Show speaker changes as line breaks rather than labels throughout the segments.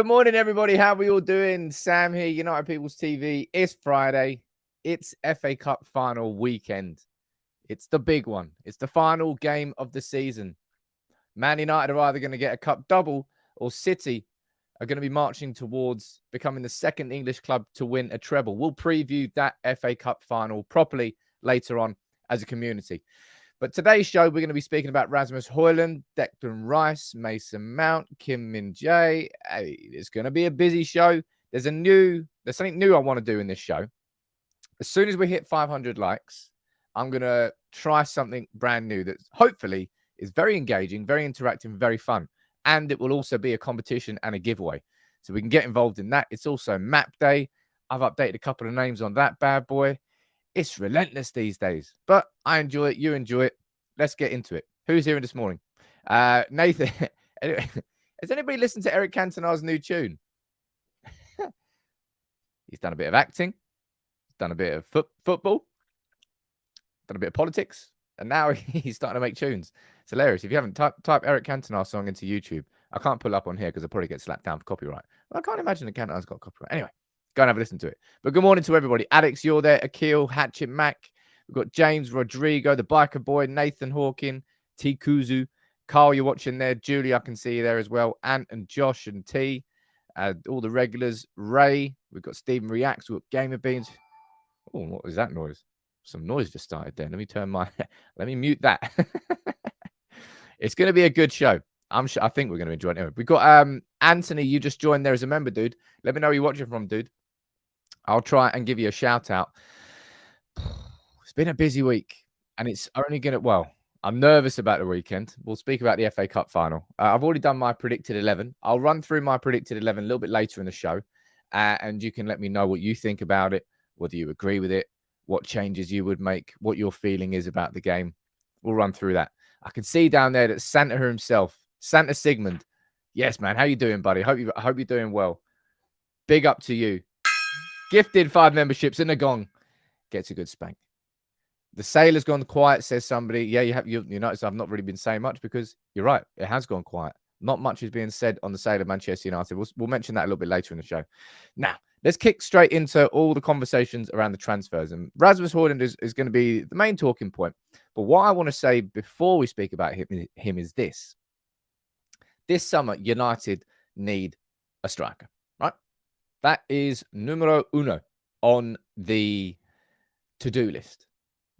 morning, everybody. How are we all doing? Sam here, United People's TV. It's Friday. It's FA Cup final weekend. It's the big one. It's the final game of the season. Man United are either going to get a cup double or City are going to be marching towards becoming the second English club to win a treble. We'll preview that FA Cup final properly later on as a community. But today's show, we're going to be speaking about Rasmus Hojlund, Declan Rice, Mason Mount, Min-Jae. Hey, it's going to be a busy show. There's something new I want to do in this show. As soon as we hit 500 likes, I'm going to try something brand new that hopefully is very engaging, very interactive, very fun. And it will also be a competition and a giveaway. So we can get involved in that. It's also map day. I've updated a couple of names on that bad boy. It's relentless these days, but I enjoy it. You enjoy it. Let's get into it. Who's here this morning? Nathan. Has anybody listened to Eric Cantona's new tune? He's done a bit of acting. He's done a bit of football. Done a bit of politics. And now he's starting to make tunes. It's hilarious. If you haven't, type Eric Cantona song into YouTube. I can't pull it up on here because I'll probably get slapped down for copyright. Well, I can't imagine that Cantona's got copyright. Anyway. Go and have a listen to it. But good morning to everybody. Alex, you're there. Akil, Hatchet, Mac. We've got James, Rodrigo, the Biker Boy, Nathan Hawking, T. Kuzu. Carl, you're watching there. Julie, I can see you there as well. Ant and Josh and T. All the regulars. Ray. We've got Stephen Reacts. We've got Gamer Beans. Oh, what was that noise? Some noise just started there. Let me turn my... Let me mute that. It's going to be a good show. I think we're going to enjoy it. Anyway, we've got Anthony. You just joined there as a member, dude. Let me know where you're watching from, dude. I'll try and give you a shout out. It's been a busy week, and it's only going to... Well, I'm nervous about the weekend. We'll speak about the FA Cup final. I've already done my predicted 11. I'll run through my predicted 11 a little bit later in the show, and you can let me know what you think about it, whether you agree with it, what changes you would make, what your feeling is about the game. We'll run through that. I can see down there that Santa himself, Santa Sigmund. Yes, man. How you doing, buddy? I hope you're doing well. Big up to you. Gifted 5 memberships in a gong. Gets a good spank. The sailor's gone quiet, says somebody. Yeah, you notice I've not really been saying much because you're right. It has gone quiet. Not much is being said on the sale of Manchester United. We'll mention that a little bit later in the show. Now, let's kick straight into all the conversations around the transfers. And Rasmus Hojlund is going to be the main talking point. But what I want to say before we speak about him is this. This summer, United need a striker, right? That is numero uno on the to-do list.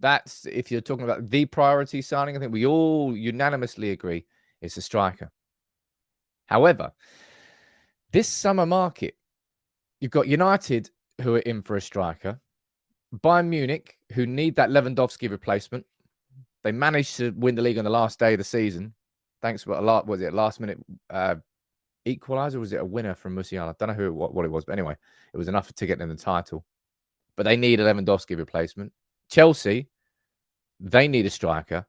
That's, if you're talking about the priority signing, I think we all unanimously agree it's a striker. However, this summer market, you've got United who are in for a striker, Bayern Munich who need that Lewandowski replacement. They managed to win the league on the last day of the season. Thanks to was it a last-minute equaliser, or was it a winner from Musiala? I don't know what it was, but anyway, it was enough to get them the title. But they need a Lewandowski replacement. Chelsea, they need a striker.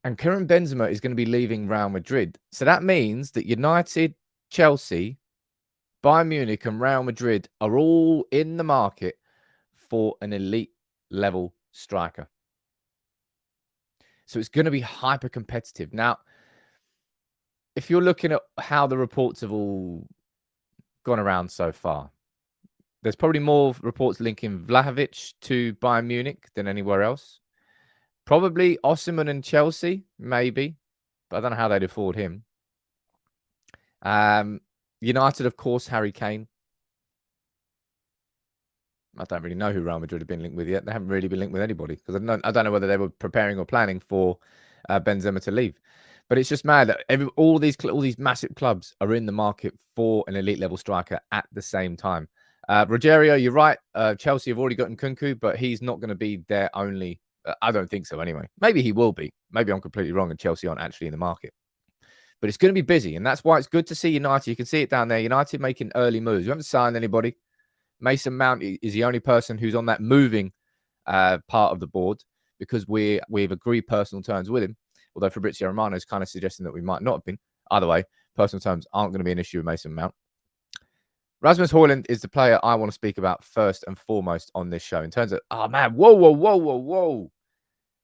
And Karim Benzema is going to be leaving Real Madrid. So that means that United, Chelsea, Bayern Munich and Real Madrid are all in the market for an elite-level striker. So it's going to be hyper-competitive. Now, if you're looking at how the reports have all gone around so far, there's probably more reports linking Vlahovic to Bayern Munich than anywhere else. Probably Osimhen and Chelsea, maybe. But I don't know how they'd afford him. United, of course, Harry Kane. I don't really know who Real Madrid have been linked with yet. They haven't really been linked with anybody because I don't know whether they were preparing or planning for Benzema to leave. But it's just mad that all these massive clubs are in the market for an elite level striker at the same time. Rogerio, you're right. Chelsea have already gotten Nkunku, but he's not going to be their only. I don't think so anyway. Maybe he will be. Maybe I'm completely wrong and Chelsea aren't actually in the market. But it's going to be busy, and that's why it's good to see United. You can see it down there. United making early moves. We haven't signed anybody. Mason Mount is the only person who's on that moving part of the board because we've agreed personal terms with him. Although Fabrizio Romano is kind of suggesting that we might not have been. Either way, personal terms aren't going to be an issue with Mason Mount. Rasmus Hojlund is the player I want to speak about first and foremost on this show. In terms of, oh man, whoa.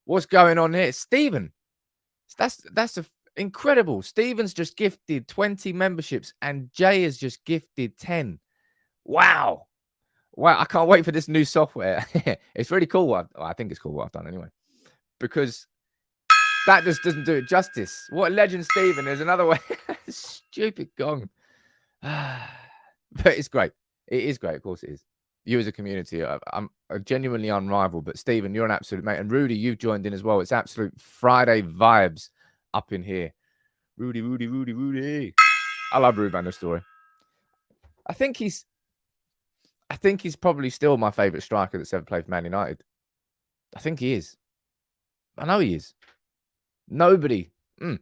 What's going on here? Stephen, Incredible. Stephen's just gifted 20 memberships and Jay has just gifted 10. Wow. Wow. I can't wait for this new software. It's really cool. I think it's cool what I've done anyway, because that just doesn't do it justice. What a legend, Stephen. There's another way. Stupid gong. But it's great. It is great. Of course it is. You as a community, I'm genuinely unrivaled. But Stephen, you're an absolute mate. And Rudy, you've joined in as well. It's absolute Friday vibes up in here. Rudy. I love Ruud van Nistelrooy. I think he's probably still my favourite striker that's ever played for Man United. I think he is. I know he is. Nobody. Ruud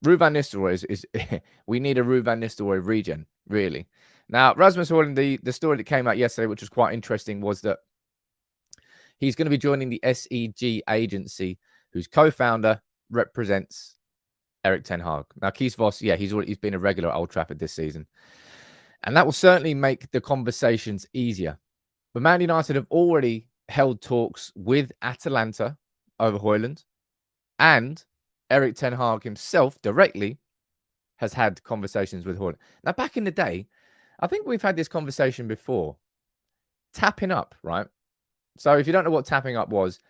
van Nistelrooy is we need a Ruud van Nistelrooy regen, really. Now, Rasmus Hojlund, the story that came out yesterday, which was quite interesting, was that he's going to be joining the SEG agency, whose co-founder represents Erik ten Hag. Now, Kees Vos, yeah, he's been a regular at Old Trafford this season. And that will certainly make the conversations easier. But Man United have already held talks with Atalanta over Hojlund, and Erik ten Hag himself directly has had conversations with Hojlund. Now, back in the day, I think we've had this conversation before. Tapping up, right? So if you don't know what tapping up was,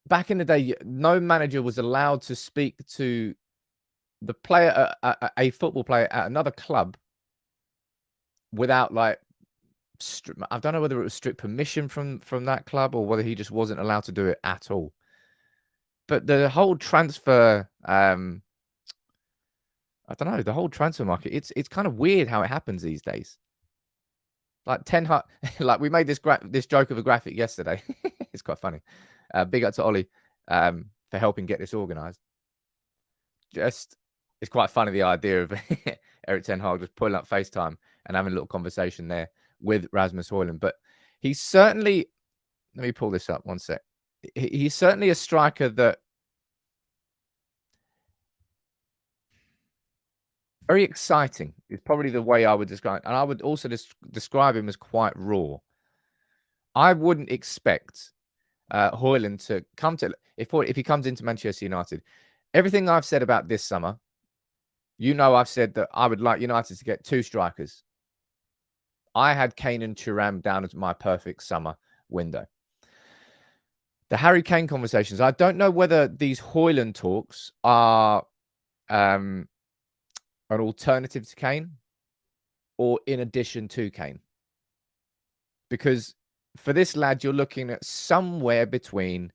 back in the day, no manager was allowed to speak to the player, a football player at another club, without I don't know whether it was strict permission from that club or whether he just wasn't allowed to do it at all. But the whole transfer, I don't know, the whole transfer market, it's kind of weird how it happens these days. Like Ten Hag, like we made this joke of a graphic yesterday. It's quite funny. Big up to Ollie for helping get this organised. It's quite funny, the idea of Erik ten Hag just pulling up FaceTime and having a little conversation there with Rasmus Hojlund. But he's certainly, let me pull this up one sec. He's certainly a striker that very exciting is probably the way I would describe it. And I would also describe him as quite raw. I wouldn't expect Hojlund to come to, if he comes into Manchester United, everything I've said about this summer, I've said that I would like United to get 2 strikers. I had Kane and Thuram down as my perfect summer window. The Harry Kane conversations, I don't know whether these Hojlund talks are an alternative to Kane or in addition to Kane. Because for this lad, you're looking at somewhere between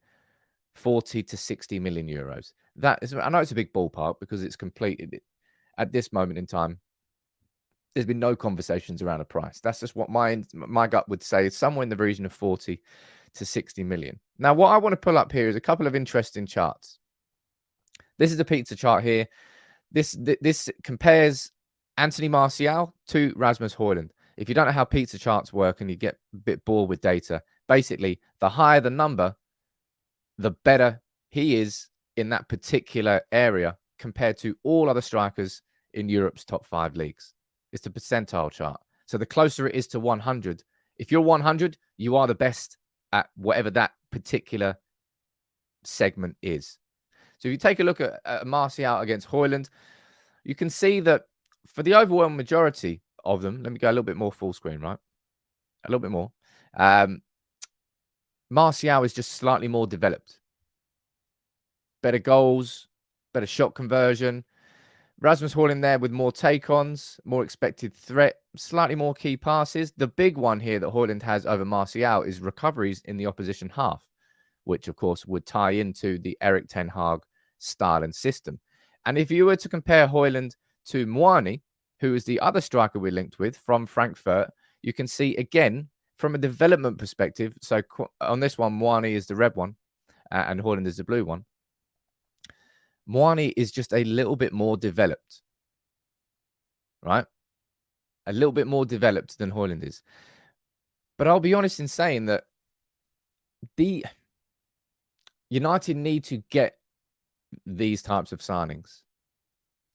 40 to 60 million euros. That is, I know it's a big ballpark because it's completed at this moment in time. There's been no conversations around a price. That's just what my gut would say. It's somewhere in the region of 40 to 60 million. Now, what I want to pull up here is a couple of interesting charts. This is a pizza chart here. This compares Anthony Martial to Rasmus Hojlund. If you don't know how pizza charts work and you get a bit bored with data, basically, the higher the number, the better he is in that particular area compared to all other strikers in Europe's top 5 leagues. It's the percentile chart. So the closer it is to 100, if you're 100, you are the best at whatever that particular segment is. So if you take a look at Martial against Hojlund, you can see that for the overwhelming majority of them, let me go a little bit more full screen, right? A little bit more. Martial is just slightly more developed. Better goals, better shot conversion. Rasmus Hojlund there with more take-ons, more expected threat, slightly more key passes. The big one here that Hojlund has over Martial is recoveries in the opposition half, which, of course, would tie into the Erik ten Hag style and system. And if you were to compare Hojlund to Moises, who is the other striker we linked with from Frankfurt, you can see, again, from a development perspective, so on this one, Moises is the red one and Hojlund is the blue one. Moises is just a little bit more developed, right? A little bit more developed than Hojlund is. But I'll be honest in saying that the United need to get these types of signings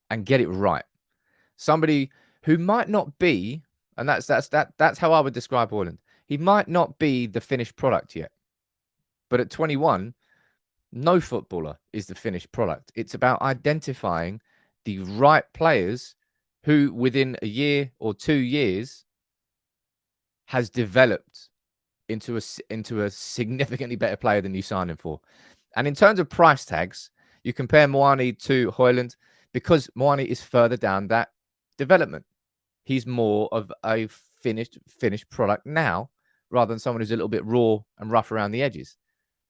and get it right. Somebody who might not be, and that's how I would describe Hojlund. He might not be the finished product yet, but at 21, No footballer is the finished product. It's about identifying the right players who within a year or 2 years has developed into a significantly better player than you signed him for. And in terms of price tags, you compare Moani to Højlund because Moani is further down that development. He's more of a finished product now rather than someone who's a little bit raw and rough around the edges.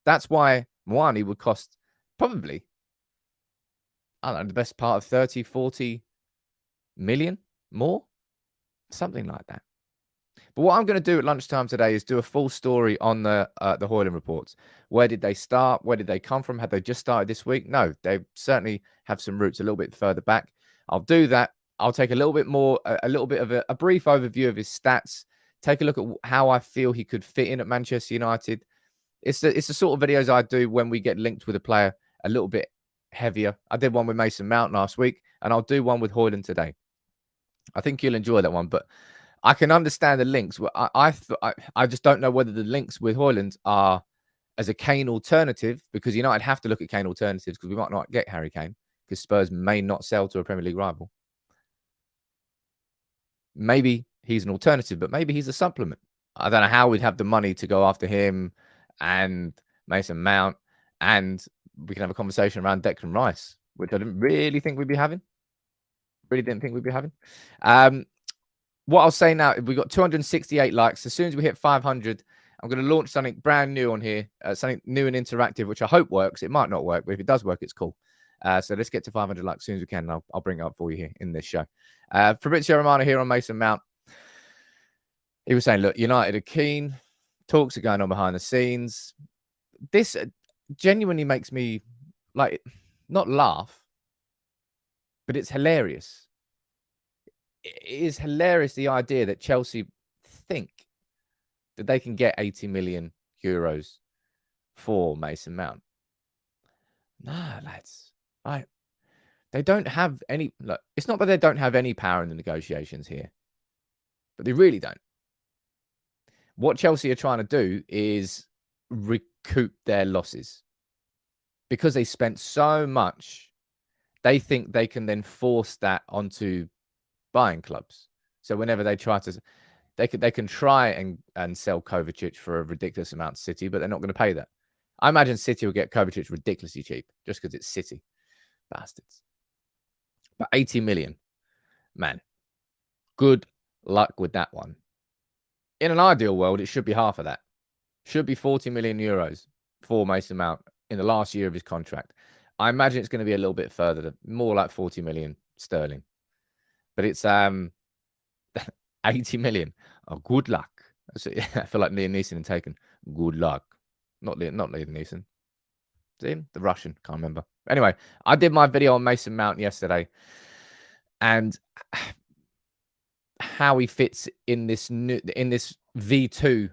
That's why Moani would cost probably, I don't know, the best part of 30, 40 million more, something like that. But what I'm going to do at lunchtime today is do a full story on the Højlund reports. Where did they start? Where did they come from? Had they just started this week? No, they certainly have some roots a little bit further back. I'll do that. I'll take a little bit more, a little bit of a brief overview of his stats. Take a look at how I feel he could fit in at Manchester United. It's the sort of videos I do when we get linked with a player a little bit heavier. I did one with Mason Mount last week, and I'll do one with Højlund today. I think you'll enjoy that one, but I can understand the links. I just don't know whether the links with Højlund are as a Kane alternative, because United have to look at Kane alternatives because we might not get Harry Kane because Spurs may not sell to a Premier League rival. Maybe he's an alternative, but maybe he's a supplement. I don't know how we'd have the money to go after him and Mason Mount, and we can have a conversation around Declan Rice, which I didn't really think we'd be having. Really didn't think we'd be having. What I'll say now, we've got 268 likes. As soon as we hit 500, I'm going to launch something brand new on here, something new and interactive, which I hope works. It might not work, but if it does work, it's cool. So let's get to 500 likes as soon as we can, and I'll bring it up for you here in this show. Fabrizio Romano here on Mason Mount. He was saying, look, United are keen. Talks are going on behind the scenes. This genuinely makes me, like, not laugh, but it's hilarious. It is hilarious, the idea that Chelsea think that they can get 80 million euros for Mason Mount. Nah, lads. Right. They don't have any... Look, it's not that they don't have any power in the negotiations here, but they really don't. What Chelsea are trying to do is recoup their losses. Because they spent so much, they think they can then force that onto buying clubs. So whenever they try to, they can try and sell Kovacic for a ridiculous amount to City, but they're not going to pay that. I imagine City will get Kovacic ridiculously cheap just because it's City. Bastards. But 80 million, man, good luck with that one. In an ideal world, it should be half of that. Should be 40 million euros for Mason Mount in the last year of his contract. I imagine it's going to be a little bit further, more like 40 million sterling. But it's 80 million. Oh, good luck. I feel like Liam Neeson and Taken. Good luck. Not Liam Neeson. Is it him? The Russian. Can't remember. Anyway, I did my video on Mason Mount yesterday, and how he fits in this V2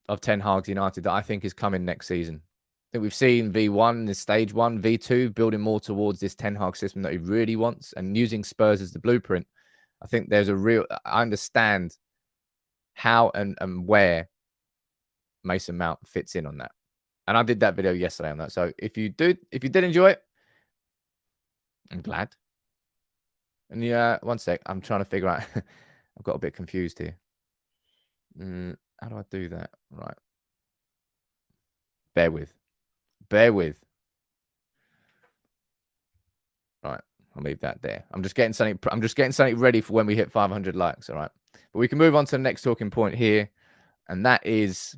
of Ten Hag's United that I think is coming next season. I think we've seen V1, this stage 1, V2, building more towards this Ten Hag system that he really wants and using Spurs as the blueprint. I think there's a real... I understand how and where Mason Mount fits in on that. And I did that video yesterday on that. So if you did enjoy it, I'm glad. And yeah, one sec. I'm trying to figure out... I've got a bit confused here. How do I do that? Right. Bear with. Right. I'll leave that there. I'm just getting something ready for when we hit 500 likes. All right. But we can move on to the next talking point here. And that is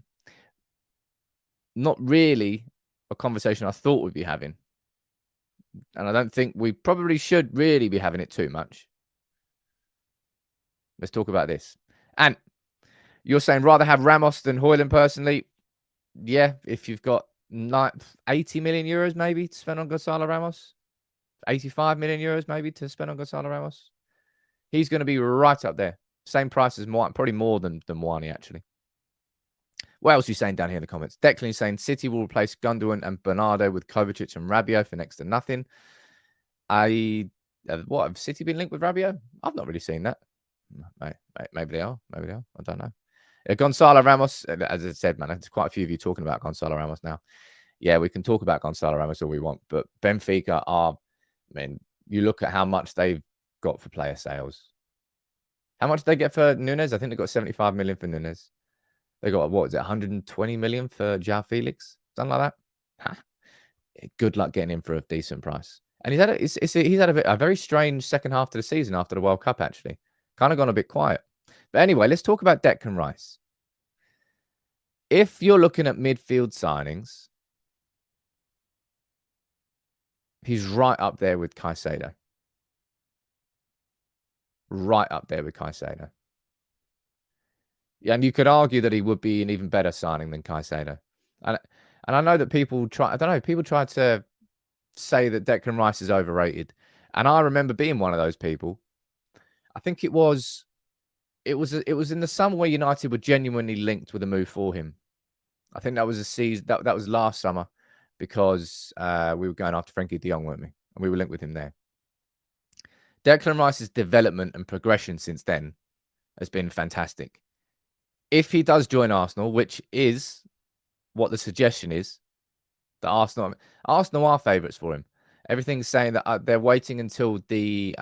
not really a conversation I thought we'd be having. And I don't think we probably should really be having it too much. Let's talk about this. And you're saying rather have Ramos than Højlund personally. Yeah, if you've got 80 million euros maybe to spend on Gonzalo Ramos. 85 million euros maybe to spend on Gonzalo Ramos. He's going to be right up there. Same price as Moani, probably more than Moani actually. What else are you saying down here in the comments? Declan is saying City will replace Gundogan and Bernardo with Kovacic and Rabiot for next to nothing. What, have City been linked with Rabiot? I've not really seen that. Maybe they are. I don't know. Gonzalo Ramos, as I said, man, there's quite a few of you talking about Gonzalo Ramos now. yeah, we can talk about Gonzalo Ramos all we want, but Benfica are, I mean, you look at how much they've got for player sales. How much did they get for Nunes? I think they got 75 million for Nunes. They got, what is it, 120 million for João Felix? Something like that. Good luck getting him for a decent price. And he's had a very strange second half to the season after the World Cup, actually. Kind of gone a bit quiet. But anyway, let's talk about Declan Rice. If you're looking at midfield signings, he's right up there with Caicedo. Right up there with Caicedo. Yeah, and you could argue that he would be an even better signing than Caicedo. And I know that people try to say that Declan Rice is overrated. And I remember being one of those people. I think it was in the summer where United were genuinely linked with a move for him. I think that was a season that was last summer because we were going after Frankie de Jong, weren't we? And we were linked with him there. Declan Rice's development and progression since then has been fantastic. If he does join Arsenal, which is what the suggestion is, that Arsenal are favourites for him. Everything's saying that they're waiting until the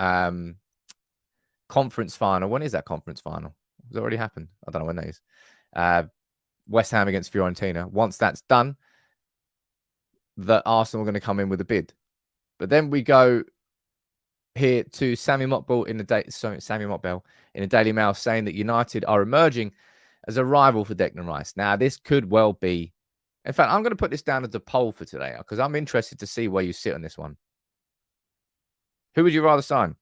conference final. When is that conference final? Has it already happened? I don't know when that is. West Ham against Fiorentina. Once that's done, that Arsenal are going to come in with a bid. But then we go here to Sammy Mockbell in the Daily Mail saying that United are emerging as a rival for Declan Rice. Now, this could well be. In fact, I'm going to put this down as a poll for today because I'm interested to see where you sit on this one. Who would you rather sign?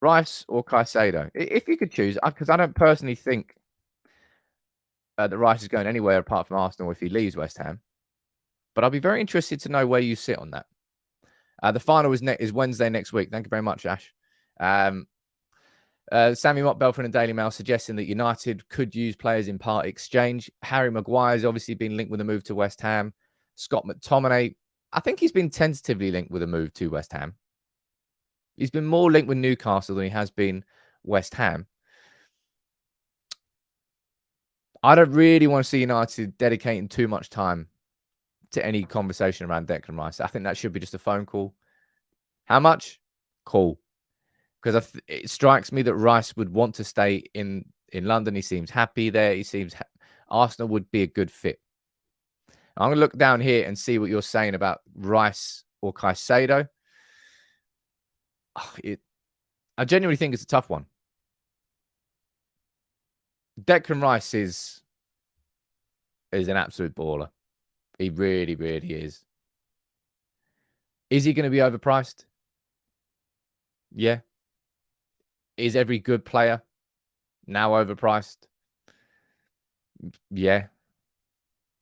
Rice or Caicedo? If you could choose, because I don't personally think that Rice is going anywhere apart from Arsenal if he leaves West Ham. But I'll be very interested to know where you sit on that. The final is Wednesday next week. Thank you very much, Ash. Sammy Mockbell from the Daily Mail suggesting that United could use players in part exchange. Harry Maguire's obviously been linked with a move to West Ham. Scott McTominay, I think he's been tentatively linked with a move to West Ham. He's been more linked with Newcastle than he has been West Ham. I don't really want to see United dedicating too much time to any conversation around Declan Rice. I think that should be just a phone call. How much? Cool. Because it strikes me that Rice would want to stay in London. He seems happy there. He seems Arsenal would be a good fit. I'm going to look down here and see what you're saying about Rice or Caicedo. I genuinely think it's a tough one. Declan Rice is an absolute baller. He really, really is. Is he going to be overpriced? Yeah. Is every good player now overpriced? Yeah.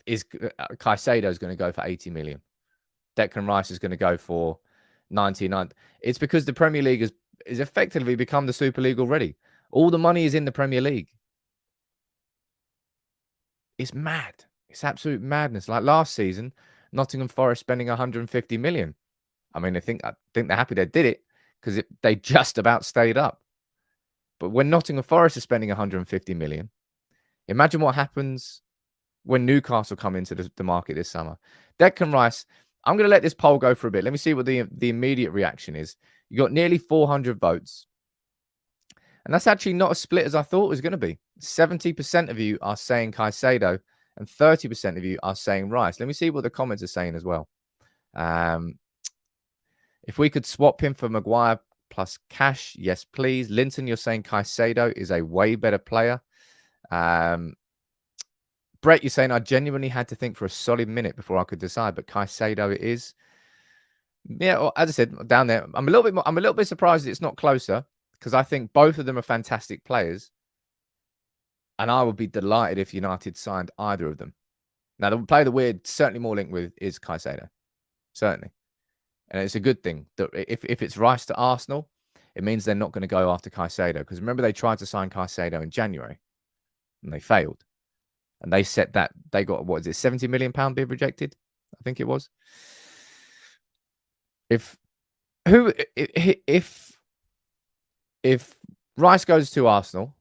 Is Caicedo is going to go for 80 million? Declan Rice is going to go for 99. It's because the Premier League is effectively become the Super League already. All the money is in the Premier League. It's mad. It's absolute madness. Like last season, Nottingham Forest spending 150 million. I mean, I think they're happy they did it because they just about stayed up. But when Nottingham Forest is spending 150 million, imagine what happens when Newcastle come into the market this summer. Declan Rice, I'm going to let this poll go for a bit. Let me see what the immediate reaction is. You got nearly 400 votes. And that's actually not as split as I thought it was going to be. 70% of you are saying Caicedo and 30% of you are saying Rice. Let me see what the comments are saying as well. If we could swap him for Maguire plus cash, yes, please. Linton, you're saying Caicedo is a way better player. Brett, you're saying I genuinely had to think for a solid minute before I could decide, but Caicedo it is. Yeah, well, as I said, down there, I'm a little bit surprised it's not closer because I think both of them are fantastic players. And I would be delighted if United signed either of them. Now, the player that we're certainly more linked with is Caicedo. Certainly. And it's a good thing that if it's Rice to Arsenal, it means they're not going to go after Caicedo. Because remember, they tried to sign Caicedo in January and they failed. And they set that, they got, what is it, £70 million bid rejected? I think it was. If Rice goes to Arsenal,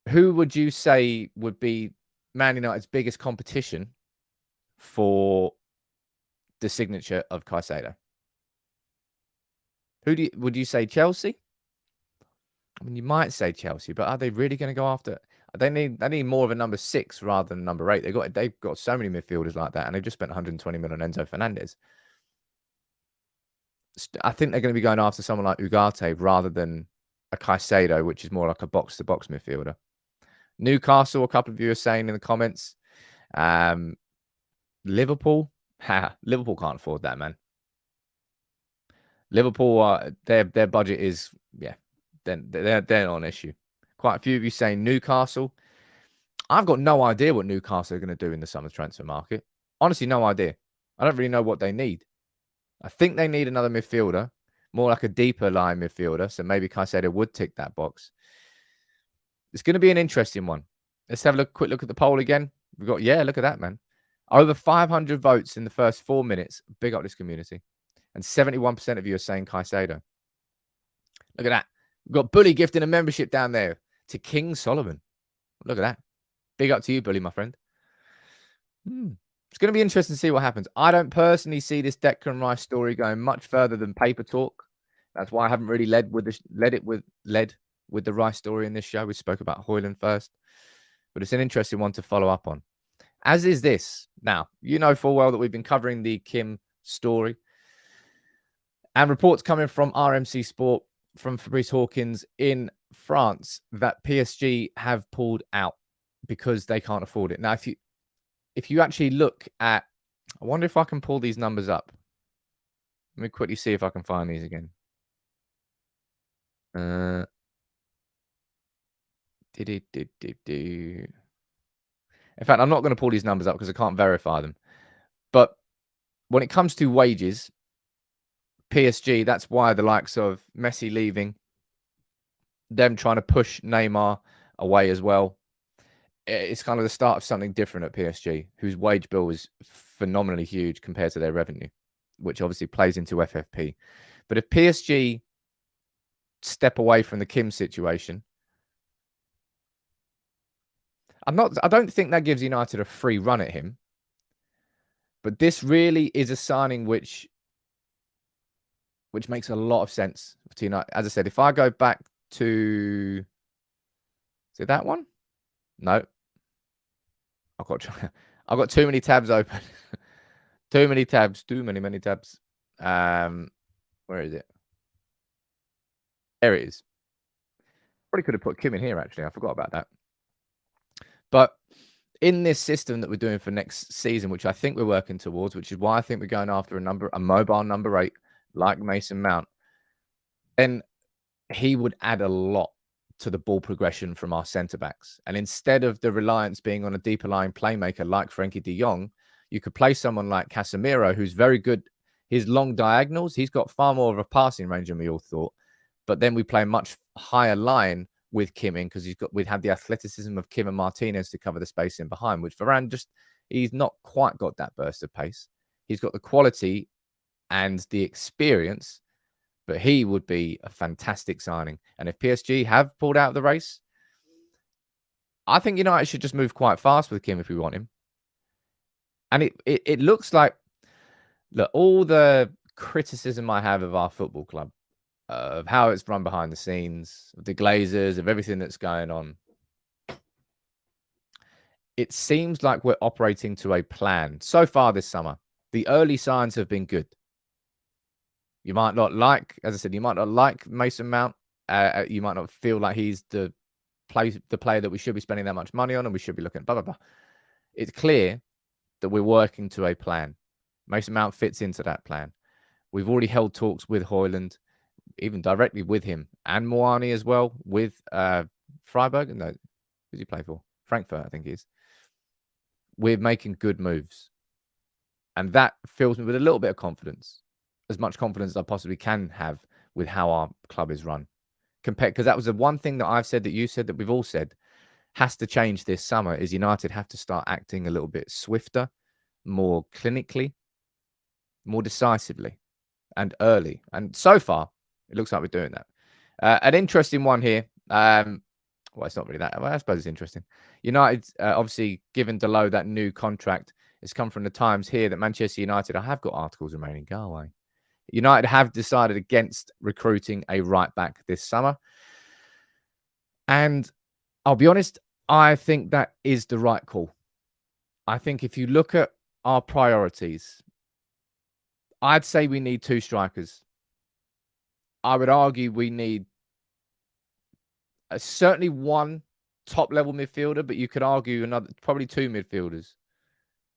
who would you say would be Man United's biggest competition for the signature of Caicedo? Would you say Chelsea? I mean, you might say Chelsea, but are they really going to go after? They need more of a number 6 rather than number 8. They've got so many midfielders like that, and they've just spent 120 million on Enzo Fernandez. I think they're going to be going after someone like Ugarte rather than a Caicedo, which is more like a box-to-box midfielder. Newcastle, a couple of you are saying in the comments. Liverpool, Liverpool can't afford that, man. Liverpool, their budget is, they're not an issue. Quite a few of you saying Newcastle. I've got no idea what Newcastle are going to do in the summer transfer market. Honestly, no idea. I don't really know what they need. I think they need another midfielder, more like a deeper line midfielder. So maybe Caicedo would tick that box. It's going to be an interesting one. Let's have a quick look at the poll again. We've got, look at that, man. Over 500 votes in the first 4 minutes. Big up this community. And 71% of you are saying Caicedo. Look at that. We've got Bully gifting a membership down there to King Solomon. Look at that. Big up to you, Bully, my friend. It's going to be interesting to see what happens. I don't personally see this Declan Rice story going much further than paper talk. That's why I haven't really led with the Rice story in this show. We spoke about Højlund first. But it's an interesting one to follow up on. As is this. Now, you know full well that we've been covering the Kim story. And reports coming from RMC Sport, from Fabrice Hawkins in France, that PSG have pulled out because they can't afford it. Now, if you actually look at, I wonder if I can pull these numbers up. Let me quickly see if I can find these again. In fact, I'm not going to pull these numbers up because I can't verify them. But when it comes to wages, PSG, that's why the likes of Messi leaving, them trying to push Neymar away as well. It's kind of the start of something different at PSG, whose wage bill is phenomenally huge compared to their revenue, which obviously plays into FFP. But if PSG step away from the Kim situation, I don't think that gives United a free run at him. But this really is a signing which makes a lot of sense to United. As I said, if I go back to, is it that one? No. I've got too many tabs open. Too many tabs. Too many tabs. Where is it? There it is. Probably could have put Kim in here, actually. I forgot about that. But in this system that we're doing for next season, which I think we're working towards, which is why I think we're going after a mobile number 8, like Mason Mount, then he would add a lot to the ball progression from our centre-backs. And instead of the reliance being on a deeper line playmaker like Frenkie de Jong, you could play someone like Casemiro, who's very good. His long diagonals, he's got far more of a passing range than we all thought. But then we play a much higher line with Kim in because we'd have the athleticism of Kim and Martinez to cover the space in behind, which Varane he's not quite got that burst of pace. He's got the quality and the experience, but he would be a fantastic signing. And if PSG have pulled out of the race, I think United should just move quite fast with Kim if we want him. And it looks like, look, all the criticism I have of our football club, of how it's run behind the scenes, of the Glazers, of everything that's going on, it seems like we're operating to a plan. So far this summer, the early signs have been good. You might not like, as I said, you might not like Mason Mount. You might not feel like he's the player that we should be spending that much money on, and we should be looking at blah, blah, blah. It's clear that we're working to a plan. Mason Mount fits into that plan. We've already held talks with Højlund, even directly with him, and Moani as well, with Freiburg. No, who's he play for? Frankfurt, I think he is. We're making good moves. And that fills me with a little bit of confidence. As much confidence as I possibly can have with how our club is run. Because that was the one thing that I've said, that you said, that we've all said, has to change this summer, is United have to start acting a little bit swifter, more clinically, more decisively, and early. And so far, it looks like we're doing that. An interesting one here. Well, Well, it's not really that. Well, I suppose it's interesting. United, obviously, given Delo that new contract, it's come from the Times here that Manchester United, I have got articles remaining, go away. United have decided against recruiting a right back this summer. And I'll be honest, I think that is the right call. I think if you look at our priorities, I'd say we need 2 strikers. I would argue we need certainly 1 top-level midfielder, but you could argue probably 2 midfielders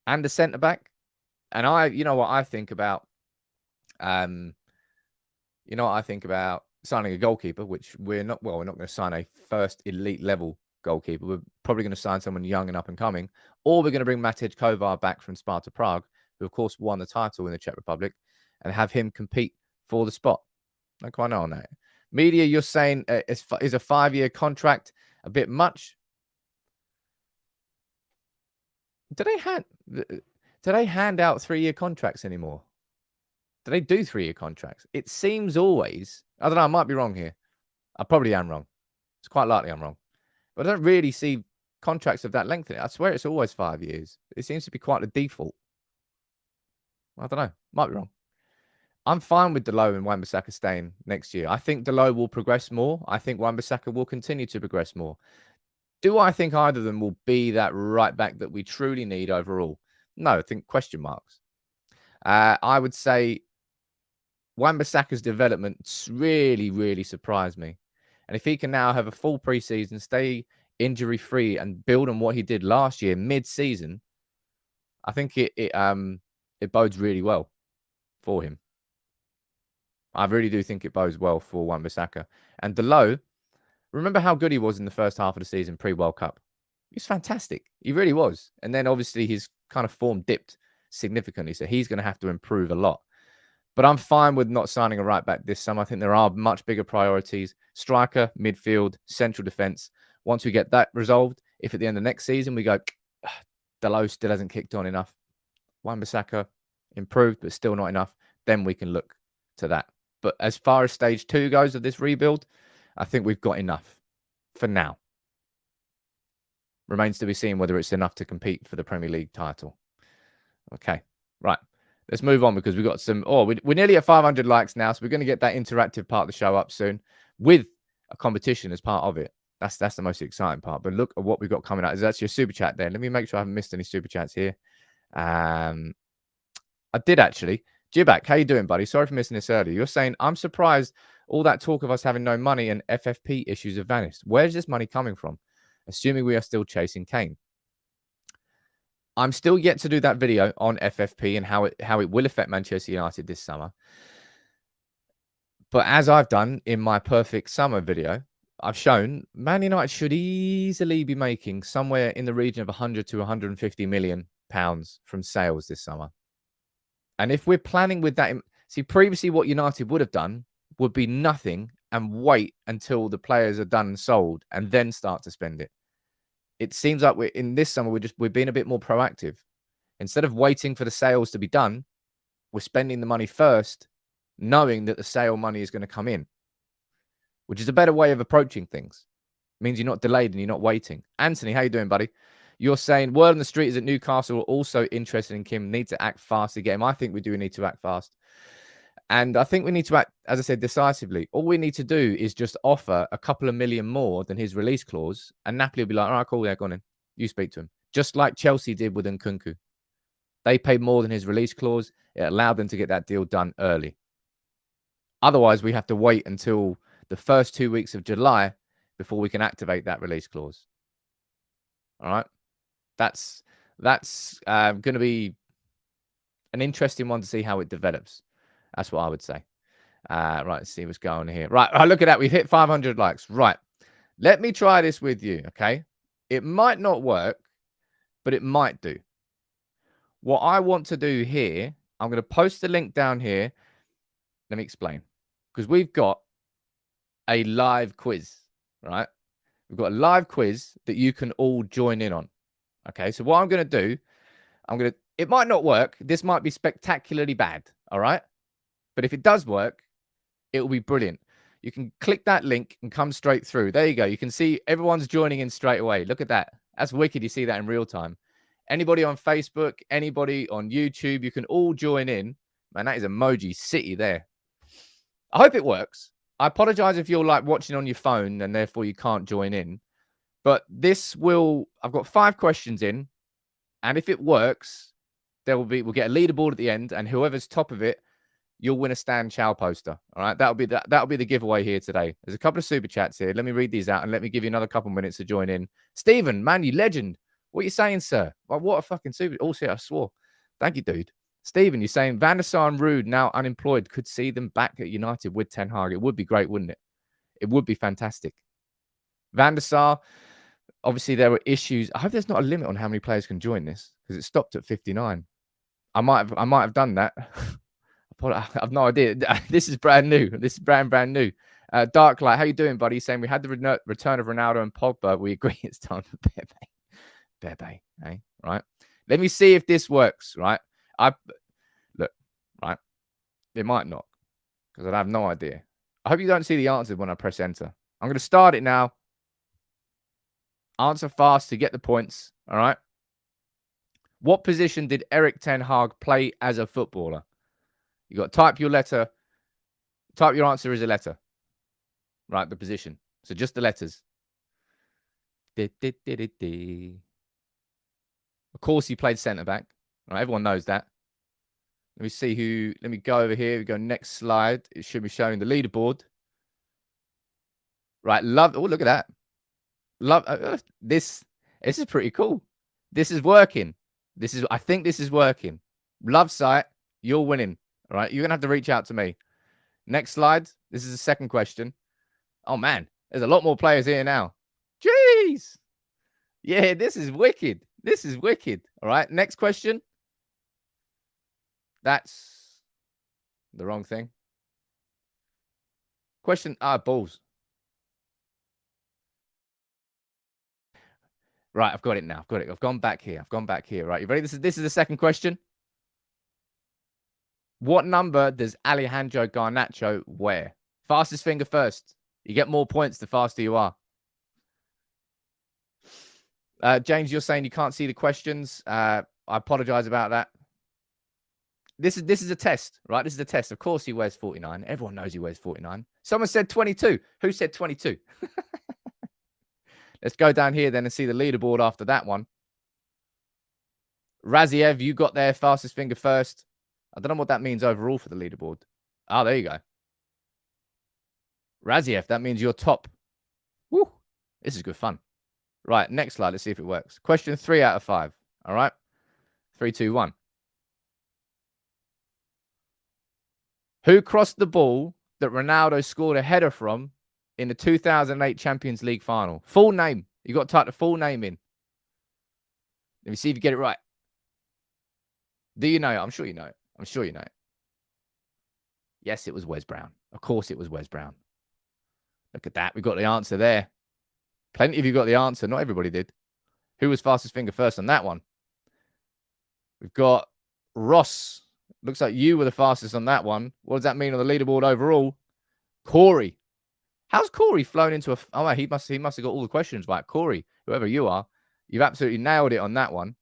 and a centre-back. And you know what I think about, signing a goalkeeper, which we're not going to sign a first elite level goalkeeper. We're probably going to sign someone young and up and coming, or we're going to bring Matej Kovar back from Sparta Prague, who of course won the title in the Czech Republic, and have him compete for the spot. I don't quite know on that. Media, you're saying is a 5-year contract a bit much? Do they hand out 3-year contracts anymore? Do they do 3-year contracts? It seems always. I don't know. I might be wrong here. I probably am wrong. It's quite likely I'm wrong. But I don't really see contracts of that length in it. I swear it's always 5 years. It seems to be quite the default. I don't know. Might be wrong. I'm fine with Delo and Wan-Bissaka staying next year. I think Delo will progress more. I think Wan-Bissaka will continue to progress more. Do I think either of them will be that right back that we truly need overall? No, I think question marks. I would say Wan-Bissaka's development really, really surprised me. And if he can now have a full preseason, stay injury-free and build on what he did last year, mid-season, I think it bodes really well for him. I really do think it bodes well for Wan-Bissaka. And Delo, remember how good he was in the first half of the season pre-World Cup? He was fantastic. He really was. And then obviously his kind of form dipped significantly. So he's going to have to improve a lot. But I'm fine with not signing a right back this summer. I think there are much bigger priorities. Striker, midfield, central defence. Once we get that resolved, if at the end of next season we go, Delo still hasn't kicked on enough, Wan-Bissaka improved, but still not enough, then we can look to that. But as far as stage 2 goes of this rebuild, I think we've got enough for now. Remains to be seen whether it's enough to compete for the Premier League title. Okay, right. Let's move on because we've got some... we're nearly at 500 likes now, so we're going to get that interactive part of the show up soon with a competition as part of it. That's the most exciting part. But look at what we've got coming out. Is actually a super chat there. Let me make sure I haven't missed any super chats here. I did actually. Jibak, how you doing, buddy? Sorry for missing this earlier. You're saying, I'm surprised all that talk of us having no money and FFP issues have vanished. Where's this money coming from? Assuming we are still chasing Kane. I'm still yet to do that video on FFP and how it will affect Manchester United this summer. But as I've done in my perfect summer video, I've shown Man United should easily be making somewhere in the region of 100 to 150 million pounds from sales this summer. And if we're planning with that, see, previously what United would have done would be nothing and wait until the players are done and sold and then start to spend it. It seems like in this summer, we're being a bit more proactive. Instead of waiting for the sales to be done, we're spending the money first, knowing that the sale money is going to come in, which is a better way of approaching things. It means you're not delayed and you're not waiting. Anthony, how you doing, buddy? You're saying word on the street is that Newcastle are also interested in Kim, need to act fast to get him. I think we do need to act fast. And I think we need to act, as I said, decisively. All we need to do is just offer a couple of million more than his release clause. And Napoli will be like, all right, cool, yeah, go on in. You speak to him. Just like Chelsea did with Nkunku. They paid more than his release clause. It allowed them to get that deal done early. Otherwise, we have to wait until the first 2 weeks of July before we can activate that release clause. All right? That's going to be an interesting one to see how it develops. That's what I would say. Right, let's see what's going on here. Right, look at that. We've hit 500 likes. Right. Let me try this with you, okay? It might not work, but it might do. What I want to do here, I'm going to post the link down here. Let me explain. Because we've got a live quiz, right? We've got a live quiz that you can all join in on. Okay, so what I'm going to do, it might not work. This might be spectacularly bad, all right? But if it does work, it will be brilliant. You can click that link and come straight through. There you go. You can see everyone's joining in straight away. Look at that. That's wicked. You see that in real time. Anybody on Facebook, anybody on YouTube, you can all join in. Man, that is emoji city there. I hope it works. I apologize if you're like watching on your phone and therefore you can't join in. But this will, I've got 5 questions in. And if it works, we'll get a leaderboard at the end. And whoever's top of it, you'll win a Stan Chow poster. All right. That'll be the giveaway here today. There's a couple of super chats here. Let me read these out and let me give you another couple minutes to join in. Stephen, man, you legend. What are you saying, sir? Well, what a fucking super. Also, I swore. Thank you, dude. Stephen, you're saying Van der Sar and Ruud, now unemployed, could see them back at United with Ten Hag. It would be great, wouldn't it? It would be fantastic. Van der Sar, obviously there were issues. I hope there's not a limit on how many players can join this because it stopped at 59. I might have done that. I've no idea. This is brand new. This is brand new. Darklight, how you doing, buddy? Saying we had the return of Ronaldo and Pogba. We agree it's time for Bebe. Hey, right? Let me see if this works, right? Look, right? It might not because I have no idea. I hope you don't see the answer when I press enter. I'm going to start it now. Answer fast to get the points, all right? What position did Erik Ten Hag play as a footballer? You got to type your letter. Type your answer as a letter. Right, the position. So just the letters. Of course, he played centre-back. Right, everyone knows that. Let me see who... Let me go over here. We go next slide. It should be showing the leaderboard. Right, love... Oh, look at that. Love... This is pretty cool. This is working. I think this is working. Love site. You're winning. All right, you're going to have to reach out to me. Next slide. This is the second question. Oh, man. There's a lot more players here now. Jeez. Yeah, this is wicked. This is wicked. All right, next question. That's the wrong thing. Question, balls. Right, I've got it now. I've got it. I've gone back here. Right, you ready? This is the second question. What number does Alejandro Garnacho wear? Fastest finger first. You get more points the faster you are. James, you're saying you can't see the questions. I apologize about that. This is a test, right? This is a test. Of course he wears 49. Everyone knows he wears 49. Someone said 22. Who said 22? Let's go down here then and see the leaderboard after that one. Raziev, you got there. Fastest finger first. I don't know what that means overall for the leaderboard. Oh, there you go. Raziev, that means you're top. Woo. This is good fun. Right, next slide. Let's see if it works. Question 3 out of 5. All right. 3, 2, 1. Who crossed the ball that Ronaldo scored a header from in the 2008 Champions League final? Full name. You got to type the full name in. Let me see if you get it right. Do you know it? I'm sure you know it. I'm sure you know it. Yes, it was Wes Brown. Of course it was Wes Brown. Look at that. We got the answer there. Plenty of you got the answer. Not everybody did. Who was fastest finger first on that one? We've got Ross. Looks like you were the fastest on that one. What does that mean on the leaderboard overall? Corey. How's Corey flown into a... Oh, he must have got all the questions right. Corey, whoever you are, you've absolutely nailed it on that one.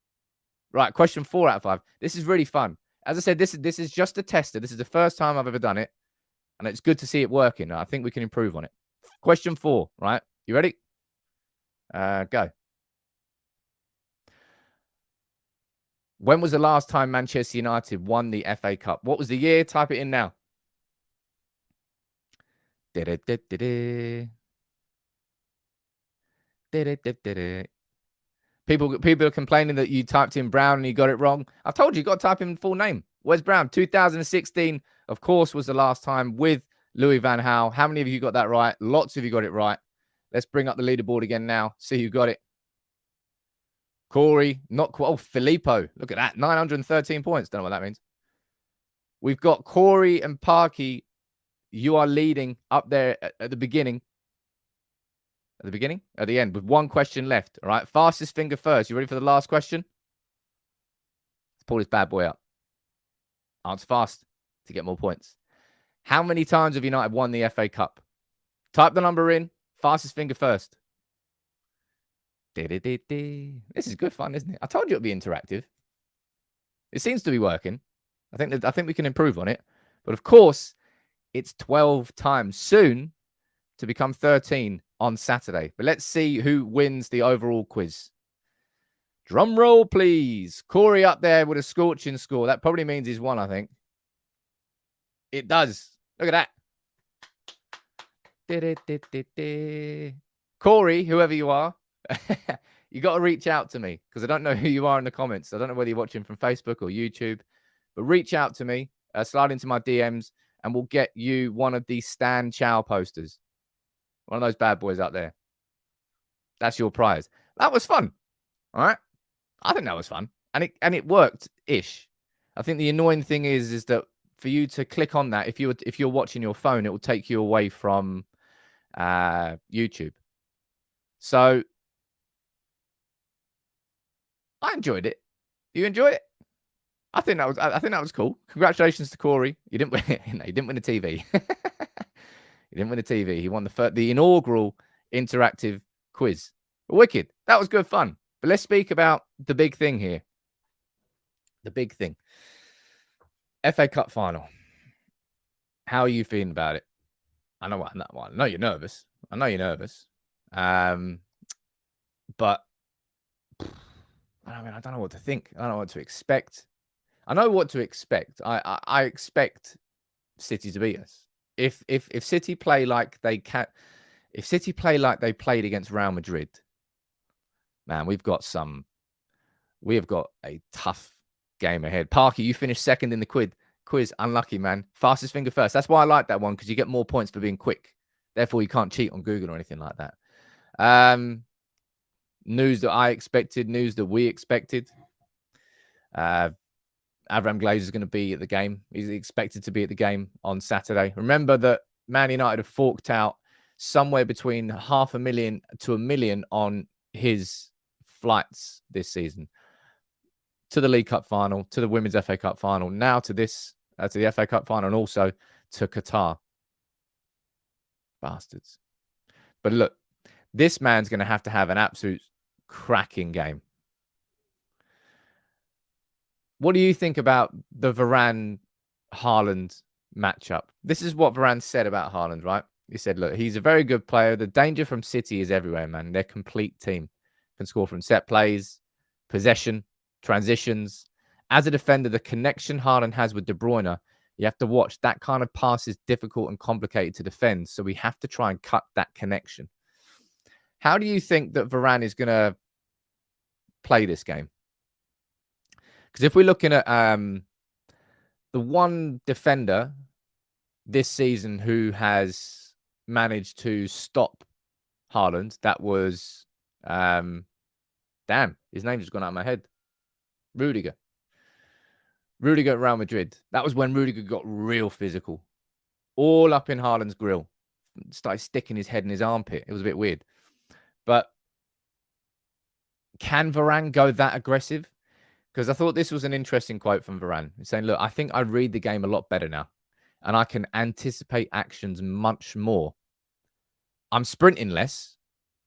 Right, question 4 out of 5. This is really fun. As I said, this is just a tester. This is the first time I've ever done it. And it's good to see it working. I think we can improve on it. Question 4, right? You ready? Go. When was the last time Manchester United won the FA Cup? What was the year? Type it in now. People are complaining that you typed in Brown and you got it wrong. I've told you got to type in full name. Wes Brown, 2016, of course, was the last time with Louis van Gaal. How many of you got that right? Lots of you got it right. Let's bring up the leaderboard again now. See who got it. Corey, not quite. Oh, Filippo. Look at that. 913 points. Don't know what that means. We've got Corey and Parky. You are leading up there at the beginning. At the beginning? At the end, with one question left. All right. Fastest finger first. You ready for the last question? Let's pull this bad boy up. Answer fast to get more points. How many times have United won the FA Cup? Type the number in. Fastest finger first. This is good fun, isn't it? I told you it'd be interactive. It seems to be working. I think we can improve on it. But of course, it's 12 times soon to become 13 on Saturday. But let's see who wins the overall quiz. Drum roll, please. Corey up there with a scorching score. That probably means he's won, I think. It does. Look at that. Corey, whoever you are, you got to reach out to me because I don't know who you are in the comments. I don't know whether you're watching from Facebook or YouTube, but reach out to me, slide into my DMs, and we'll get you one of these Stan Chow posters. One of those bad boys out there. That's your prize. That was fun. All right. I think that was fun. And it worked-ish. I think the annoying thing is that for you to click on that, if you're watching your phone, it will take you away from YouTube. So I enjoyed it. You enjoy it? I think that was cool. Congratulations to Corey. You didn't win. No, you didn't win a TV. He didn't win a TV. He won the inaugural interactive quiz. Wicked. That was good fun. But let's speak about the big thing here. The big thing. FA Cup final. How are you feeling about it? I know you're nervous. I know you're nervous. But I don't know what to think. I don't know what to expect. I know what to expect. I expect City to beat us. If City play like they can, if City play like they played against Real Madrid, man, we have got a tough game ahead. Parker, you finished second in the quiz. Unlucky, man. Fastest finger first. That's why I like that one, because you get more points for being quick. Therefore, you can't cheat on Google or anything like that. News that I expected, news that we expected. Avram Glazer is going to be at the game. He's expected to be at the game on Saturday. Remember that Man United have forked out somewhere between $500,000 to $1 million on his flights this season to the League Cup final, to the Women's FA Cup final, now to this, to the FA Cup final, and also to Qatar. Bastards. But look, this man's going to have an absolute cracking game. What do you think about the Varane-Haaland matchup? This is what Varane said about Haaland, right? He said, look, he's a very good player. The danger from City is everywhere, man. They're a complete team. Can score from set plays, possession, transitions. As a defender, the connection Haaland has with De Bruyne, you have to watch. That kind of pass is difficult and complicated to defend, so we have to try and cut that connection. How do you think that Varane is going to play this game? Because if we're looking at the one defender this season who has managed to stop Haaland, that was, damn, his name just gone out of my head. Rudiger at Real Madrid. That was when Rudiger got real physical. All up in Haaland's grill. Started sticking his head in his armpit. It was a bit weird. But can Varane go that aggressive? Because I thought this was an interesting quote from Varane. He's saying, look, I think I read the game a lot better now. And I can anticipate actions much more. I'm sprinting less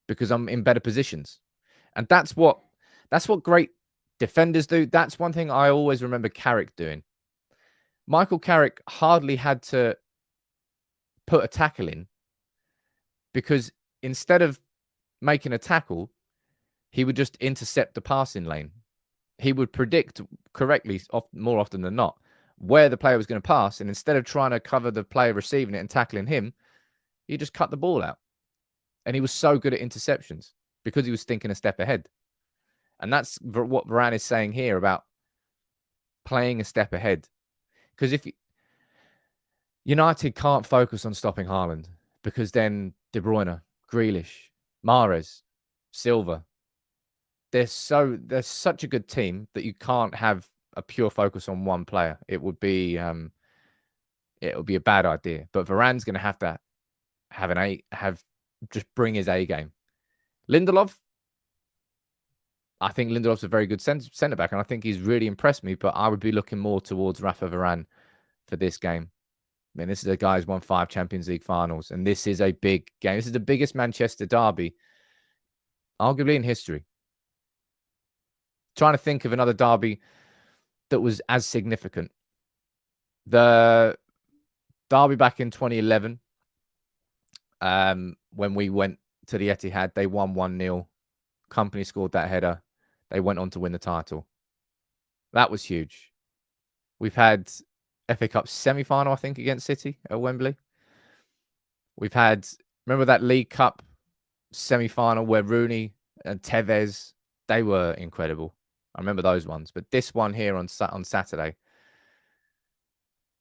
because I'm in better positions. And that's what great defenders do. That's one thing I always remember Carrick doing. Michael Carrick hardly had to put a tackle in because instead of making a tackle, he would just intercept the passing lane. He would predict correctly, more often than not, where the player was going to pass. And instead of trying to cover the player receiving it and tackling him, he just cut the ball out. And he was so good at interceptions because he was thinking a step ahead. And that's what Varane is saying here about playing a step ahead. Because if United can't focus on stopping Haaland, because then De Bruyne, Grealish, Mahrez, Silva, they're such a good team that you can't have a pure focus on one player. It would be a bad idea. But Varane's going to have just bring his A game. Lindelof, I think Lindelof's a very good centre back, and I think he's really impressed me. But I would be looking more towards Rafa Varane for this game. I mean, this is a guy who's won 5 Champions League finals, and this is a big game. This is the biggest Manchester derby, arguably in history. Trying to think of another derby that was as significant. The derby back in 2011, when we went to the Etihad, they won 1-0. Company scored that header. They went on to win the title. That was huge. We've had FA Cup semi-final, I think, against City at Wembley. We've had, remember that League Cup semi-final where Rooney and Tevez, they were incredible. I remember those ones. But this one here on Saturday,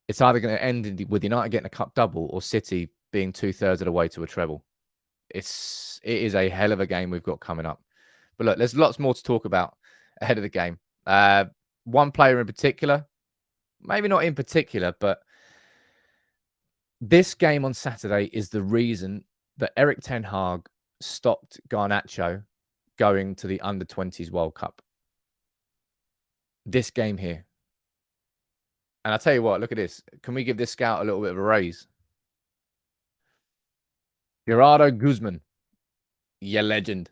it's either going to end with United getting a cup double or City being 2/3 of the way to a treble. It is a hell of a game we've got coming up. But look, there's lots more to talk about ahead of the game. One player in particular, maybe not in particular, but this game on Saturday is the reason that Erik ten Hag stopped Garnacho going to the Under-20s World Cup. This game here. And I'll tell you what, look at this. Can we give this scout a little bit of a raise? Gerardo Guzman, you legend.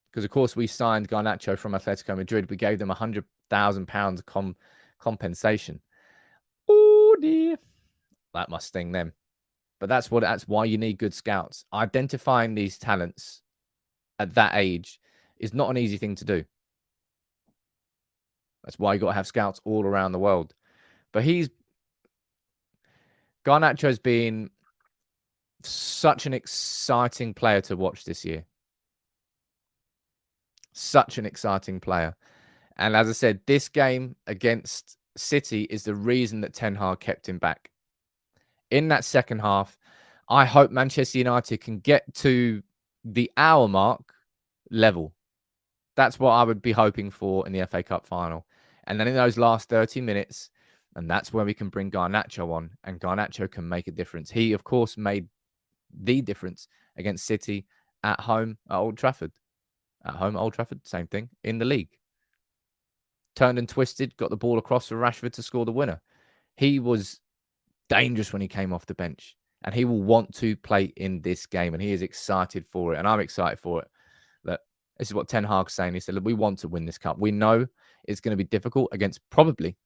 Because, of course, we signed Garnacho from Atletico Madrid. We gave them £100,000 compensation. Oh, dear. That must sting them. But that's why you need good scouts. Identifying these talents at that age is not an easy thing to do. That's why you got to have scouts all around the world. But Garnacho's been such an exciting player to watch this year. Such an exciting player. And as I said, this game against City is the reason that Ten Hag kept him back. In that second half, I hope Manchester United can get to the hour mark level. That's what I would be hoping for in the FA Cup final. And then in those last 30 minutes, and that's where we can bring Garnacho on, and Garnacho can make a difference. He, of course, made the difference against City at home at Old Trafford. At home at Old Trafford, same thing, in the league. Turned and twisted, got the ball across for Rashford to score the winner. He was dangerous when he came off the bench, and he will want to play in this game, and he is excited for it, and I'm excited for it. Look, this is what Ten Hag's saying. He said, look, we want to win this cup. We know it's going to be difficult against probably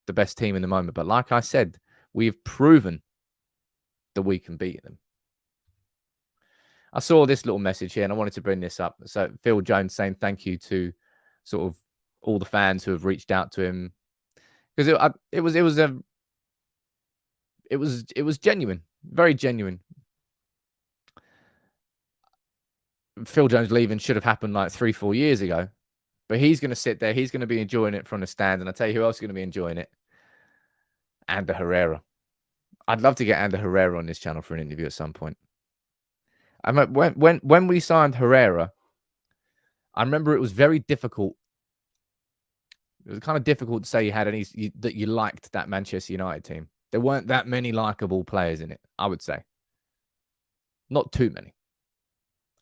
the best team in the moment, but like I said, we've proven that we can beat them. I saw this little message here and I wanted to bring this up. So Phil Jones saying thank you to sort of all the fans who have reached out to him, because it was genuine, very genuine. Phil Jones leaving should have happened like 3-4 years ago, but he's going to sit there. He's going to be enjoying it from the stand. And I tell you who else is going to be enjoying it? Ander Herrera. I'd love to get Ander Herrera on this channel for an interview at some point. I mean, when we signed Herrera, I remember it was very difficult. It was kind of difficult to say that you liked that Manchester United team. There weren't that many likable players in it, I would say. Not too many.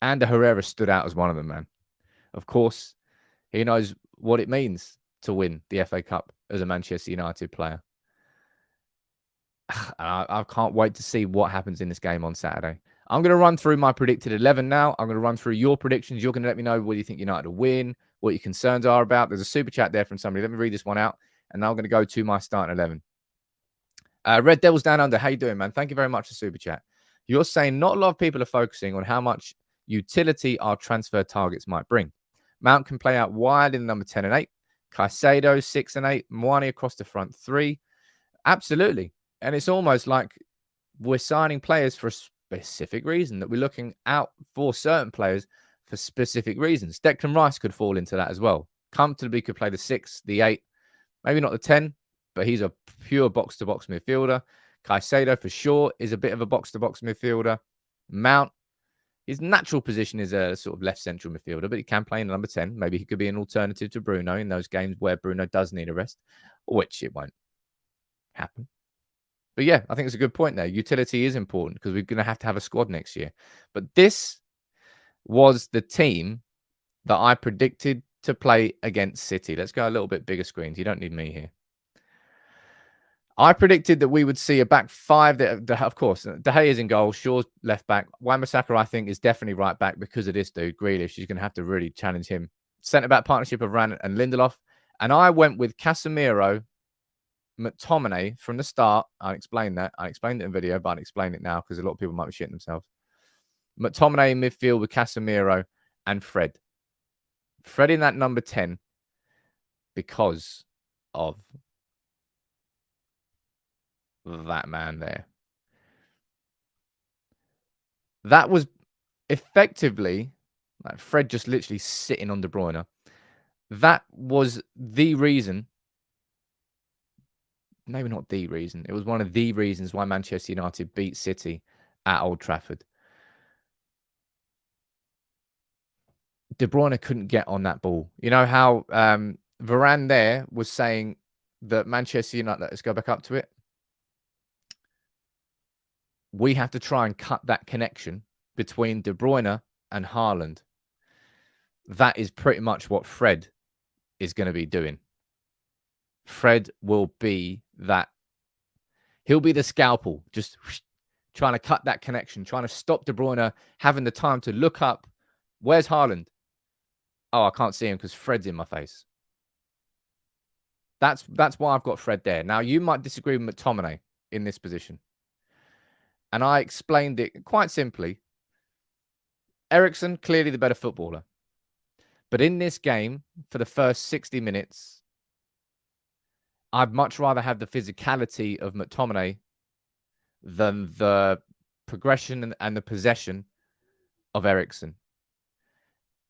Ander Herrera stood out as one of them, man. Of course, he knows what it means to win the FA Cup as a Manchester United player. I can't wait to see what happens in this game on Saturday. I'm going to run through my predicted 11 now. I'm going to run through your predictions. You're going to let me know whether you think United will win, what your concerns are about. There's a super chat there from somebody. Let me read this one out, and now I'm going to go to my starting 11. Red Devils Down Under, how you doing, man? Thank you very much for super chat. You're saying not a lot of people are focusing on how much utility our transfer targets might bring. Mount can play out wide in number 10 and 8. Caicedo, 6 and 8. Mwani across the front 3. Absolutely. And it's almost like we're signing players for a specific reason, that we're looking out for certain players for specific reasons. Declan Rice could fall into that as well. Comfortably could play the 6, the 8, maybe not the 10, but he's a pure box-to-box midfielder. Caicedo, for sure, is a bit of a box-to-box midfielder. Mount, his natural position is a sort of left central midfielder, but he can play in number 10. Maybe he could be an alternative to Bruno in those games where Bruno does need a rest, which it won't happen. But yeah, I think it's a good point there. Utility is important because we're going to have a squad next year. But this was the team that I predicted to play against City. Let's go a little bit bigger screens. You don't need me here. I predicted that we would see a back five. Of course, De Gea is in goal. Shaw's left back. Wan-Bissaka, I think, is definitely right back because of this dude, Grealish. She's going to have to really challenge him. Centre-back partnership of Varane and Lindelof. And I went with Casemiro, McTominay from the start. I'll explain that. I explained it in video, but I'll explain it now because a lot of people might be shitting themselves. McTominay in midfield with Casemiro and Fred. Fred in that number 10 because of that man there. That was effectively like Fred just literally sitting on De Bruyne. That was the reason. Maybe not the reason. It was one of the reasons why Manchester United beat City at Old Trafford. De Bruyne couldn't get on that ball. You know how Varane there was saying that Manchester United, let's go back up to it. We have to try and cut that connection between De Bruyne and Haaland. That is pretty much what Fred is going to be doing. Fred will be that. He'll be the scalpel, just trying to cut that connection, trying to stop De Bruyne having the time to look up. Where's Haaland? Oh, I can't see him because Fred's in my face. That's why I've got Fred there. Now, you might disagree with McTominay in this position. And I explained it quite simply. Eriksen, clearly the better footballer. But in this game, for the first 60 minutes, I'd much rather have the physicality of McTominay than the progression and the possession of Eriksen.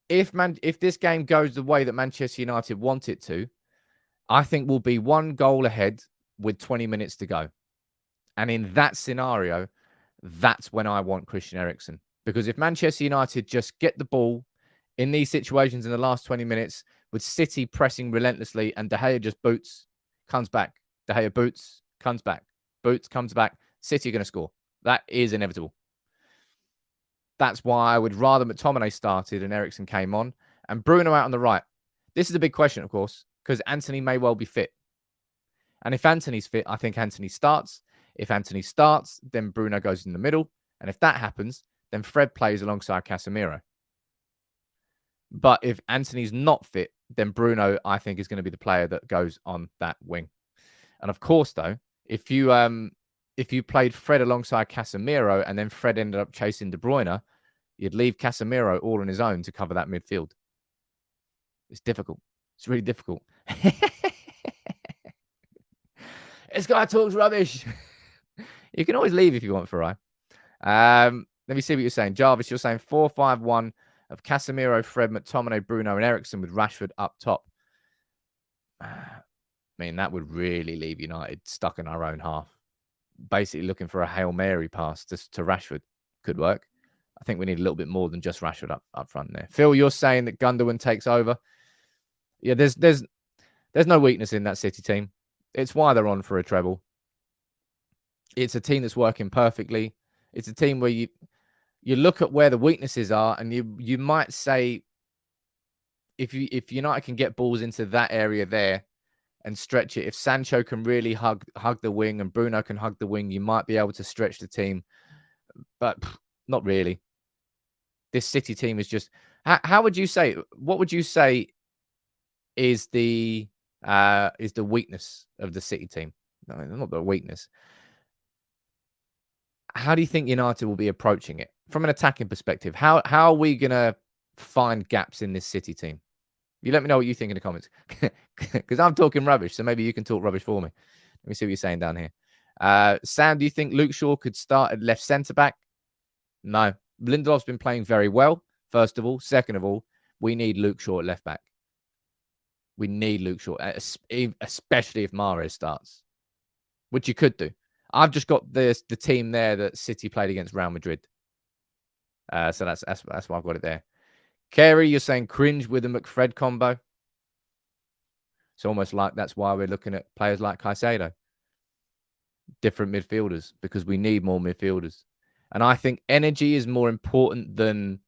If this game goes the way that Manchester United want it to, I think we'll be 1 goal ahead with 20 minutes to go. And in that scenario, that's when I want Christian Eriksen. Because if Manchester United just get the ball in these situations in the last 20 minutes with City pressing relentlessly and De Gea just boots, comes back. De Gea boots, comes back. Boots, comes back. City are going to score. That is inevitable. That's why I would rather McTominay started and Eriksen came on. And Bruno out on the right. This is a big question, of course, because Anthony may well be fit. And if Anthony's fit, I think Anthony starts. If Anthony starts, then Bruno goes in the middle. And if that happens, then Fred plays alongside Casemiro. But if Anthony's not fit, then Bruno, I think, is going to be the player that goes on that wing. And of course, though, if you played Fred alongside Casemiro and then Fred ended up chasing De Bruyne, you'd leave Casemiro all on his own to cover that midfield. It's difficult. It's really difficult. This guy talks rubbish. You can always leave if you want, Farai. Let me see what you're saying. Jarvis, you're saying 4-5-1 of Casemiro, Fred, McTominay, Bruno, and Eriksen with Rashford up top. I mean, that would really leave United stuck in our own half. Basically looking for a Hail Mary pass to Rashford. Could work. I think we need a little bit more than just Rashford up front there. Phil, you're saying that Gundogan takes over. Yeah, there's no weakness in that City team. It's why they're on for a treble. It's a team that's working perfectly. It's a team where you look at where the weaknesses are, and you might say if United can get balls into that area there and stretch it, if Sancho can really hug the wing and Bruno can hug the wing, you might be able to stretch the team. But not really. This City team is just. How would you say? What would you say is the weakness of the City team? No, not the weakness. How do you think United will be approaching it from an attacking perspective? How are we going to find gaps in this City team? You let me know what you think in the comments, because I'm talking rubbish, so maybe you can talk rubbish for me. Let me see what you're saying down here. Sam, do you think Luke Shaw could start at left centre-back? No. Lindelof's been playing very well, first of all. Second of all, we need Luke Shaw at left-back. We need Luke Shaw, especially if Mahrez starts, which you could do. I've just got the team there that City played against Real Madrid. So that's why I've got it there. Kerry, you're saying cringe with the McFred combo. It's almost like that's why we're looking at players like Caicedo. Different midfielders, because we need more midfielders. And I think energy is more important than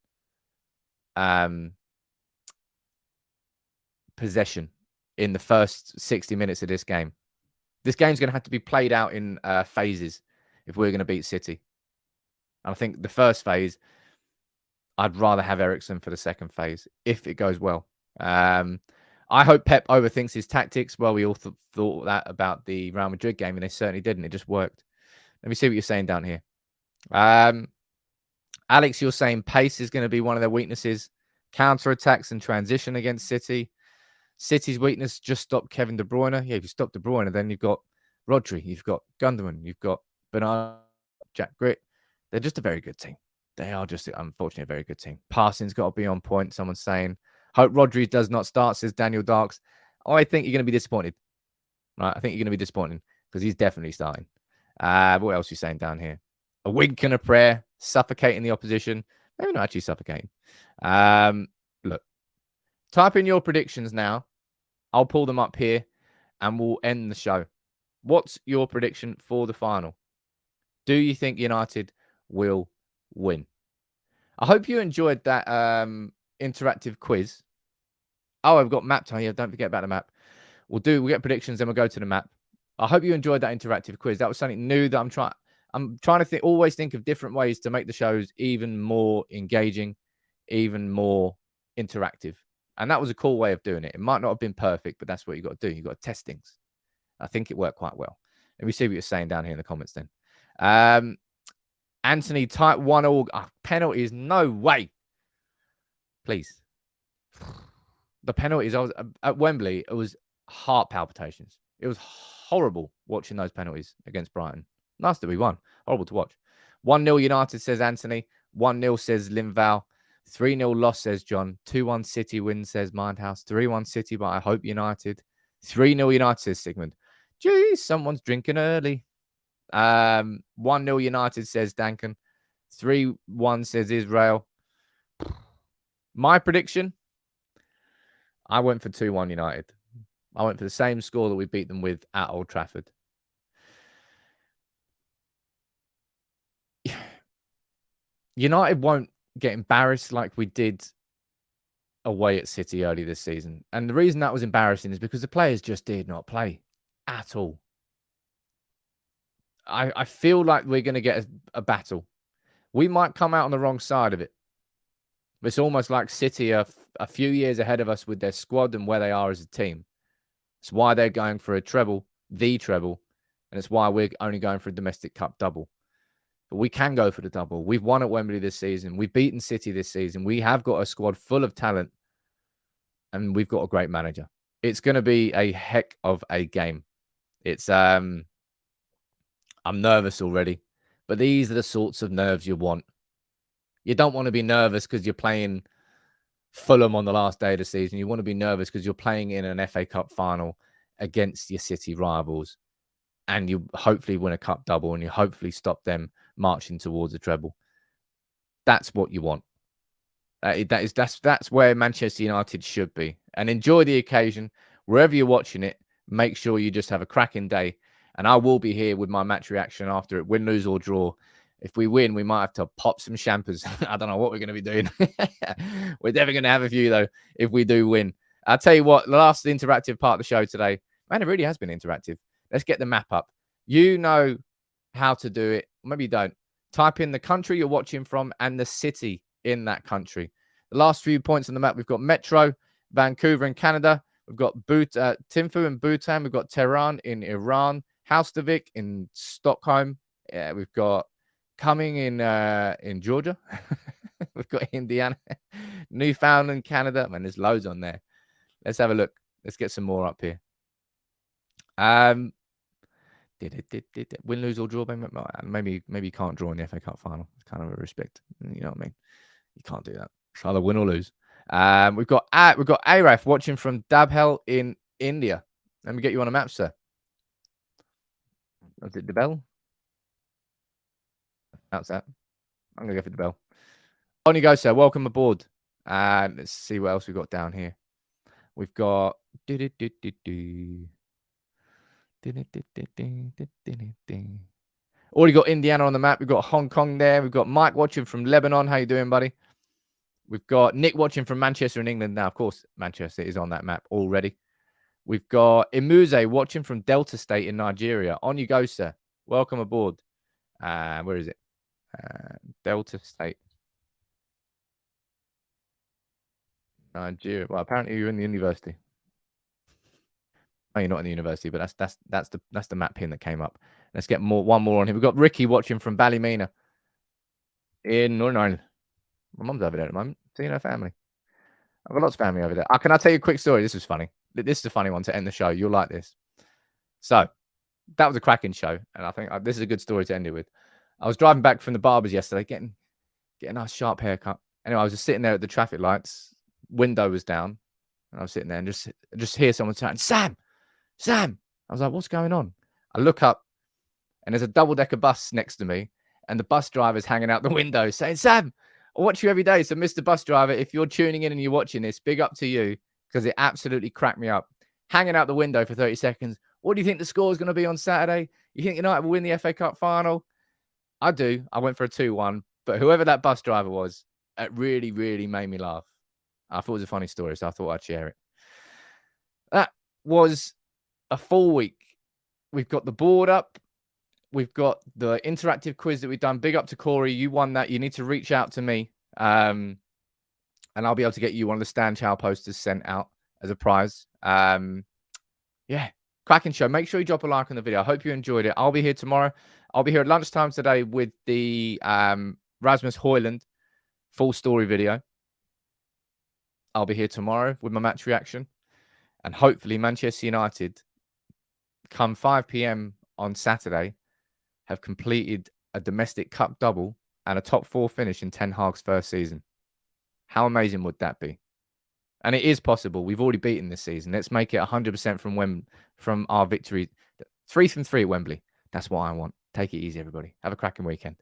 possession in the first 60 minutes of this game. This game's going to have to be played out in phases if we're going to beat City. And I think the first phase, I'd rather have Eriksen for the second phase if it goes well. I hope Pep overthinks his tactics. Well, we all thought that about the Real Madrid game, and they certainly didn't. It just worked. Let me see what you're saying down here. Alex, you're saying pace is going to be one of their weaknesses. Counter-attacks and transition against City. City's weakness, just stop Kevin De Bruyne. Yeah, if you stop De Bruyne, then you've got Rodri, you've got Gundogan, you've got Bernard, Jack Grit. They're just a very good team. They are just, unfortunately, a very good team. Passing's got to be on point. Someone's saying, hope Rodri does not start, says Daniel Darks. I think you're going to be disappointed. Right? I think you're going to be disappointed because he's definitely starting. What else are you saying down here? A wink and a prayer, suffocating the opposition. Maybe not actually suffocating. Look, type in your predictions now. I'll pull them up here and we'll end the show. What's your prediction for the final? Do you think United will win? I hope you enjoyed that interactive quiz. Oh, I've got map time. Yeah, don't forget about the map. We'll get predictions, then we'll go to the map. I hope you enjoyed that interactive quiz. That was something new that I'm trying to always think of different ways to make the shows even more engaging, even more interactive. And that was a cool way of doing it. It might not have been perfect, but that's what you got to do. You got to test things. I think it worked quite well. Let me see what you're saying down here in the comments then. Anthony, type 1-all. Penalties, no way. Please. The penalties, I was at Wembley, it was heart palpitations. It was horrible watching those penalties against Brighton. Nice that we won. Horrible to watch. 1-0 United, says Anthony. 1-0 says Linval. 3-0 loss, says John. 2-1 City win, says Mindhouse. 3-1 City, but I hope United. 3-0 United, says Sigmund. Geez, someone's drinking early. 1-0 United, says Duncan. 3-1, says Israel. My prediction, I went for 2-1 United. I went for the same score that we beat them with at Old Trafford. United won't get embarrassed like we did away at City early this season. And the reason that was embarrassing is because the players just did not play at all. I feel like we're going to get a battle. We might come out on the wrong side of it. It's almost like City are a few years ahead of us with their squad and where they are as a team. It's why they're going for a treble, the treble, and it's why we're only going for a domestic cup double. But we can go for the double. We've won at Wembley this season. We've beaten City this season. We have got a squad full of talent, and we've got a great manager. It's going to be a heck of a game. It's I'm nervous already, but these are the sorts of nerves you want. You don't want to be nervous because you're playing Fulham on the last day of the season. You want to be nervous because you're playing in an FA Cup final against your City rivals, and you hopefully win a cup double, and you hopefully stop them marching towards a treble. That's what you want. That's where Manchester United should be. And enjoy the occasion. Wherever you're watching it, make sure you just have a cracking day. And I will be here with my match reaction after it, win, lose, or draw. If we win, we might have to pop some champers. I don't know what we're going to be doing. We're definitely going to have a few, though, if we do win. I'll tell you what, the last interactive part of the show today, man, it really has been interactive. Let's get the map up. You know how to do it. Maybe you don't. Type in the country you're watching from and the city in that country. The last few points on the map, we've got Metro, Vancouver in Canada. We've got Thimphu in Bhutan. We've got Tehran in Iran. Houstavik in Stockholm. Yeah, we've got Coming in Georgia. We've got Indiana. Newfoundland, Canada. Man, there's loads on there. Let's have a look. Let's get some more up here. Win, lose, or draw. Maybe you can't draw in the FA Cup final. It's kind of a respect. You know what I mean? You can't do that. It's either win or lose. We've got Araf watching from Dabhel in India. Let me get you on a map, sir. Was it Dabhel? That's that. I'm gonna go for Dabhel. On you go, sir. Welcome aboard. Let's see what else we've got down here. We've got already got Indiana on the map. We've got Hong Kong there. We've got Mike watching from Lebanon. How you doing, buddy? We've got Nick watching from Manchester in England. Now, of course, Manchester is on that map already. We've got Min-Jae watching from Delta State in Nigeria. On you go, sir. Welcome aboard. Where is it? Delta State. Nigeria. Well, apparently you're in the university. Oh, you're not in the university, but that's the map pin that came up. Let's get one more on here. We've got Ricky watching from Ballymena in Northern Ireland. My mum's over there at the moment, seeing her family. I've got lots of family over there. Can I tell you a quick story? This was funny. This is a funny one to end the show. You'll like this. So that was a cracking show, and I think this is a good story to end it with. I was driving back from the barbers yesterday, getting a nice sharp haircut. Anyway, I was just sitting there at the traffic lights. Window was down, and I was sitting there and just hear someone saying, "Sam, Sam." I was like, "What's going on?" I look up, and there's a double-decker bus next to me, and the bus driver's hanging out the window saying, "Sam, I watch you every day." So, Mr. Bus Driver, if you're tuning in and you're watching this, big up to you, because it absolutely cracked me up. Hanging out the window for 30 seconds. What do you think the score is going to be on Saturday? You think United will win the FA Cup final? I do. I went for a 2-1. But whoever that bus driver was, it really, really made me laugh. I thought it was a funny story, so I thought I'd share it. That was a full week. We've got the board up. We've got the interactive quiz that we've done. Big up to Corey. You won that. You need to reach out to me. And I'll be able to get you one of the Stan Chow posters sent out as a prize. Yeah, cracking show. Make sure you drop a like on the video. I hope you enjoyed it. I'll be here tomorrow. I'll be here at lunchtime today with the Rasmus Hojlund full story video. I'll be here tomorrow with my match reaction. And hopefully Manchester United, come 5 p.m. on Saturday, have completed a domestic cup double and a top 4 finish in Ten Hag's first season. How amazing would that be? And it is possible. We've already beaten this season. Let's make it 100% from our victory. 3 from 3 at Wembley. That's what I want. Take it easy, everybody. Have a cracking weekend.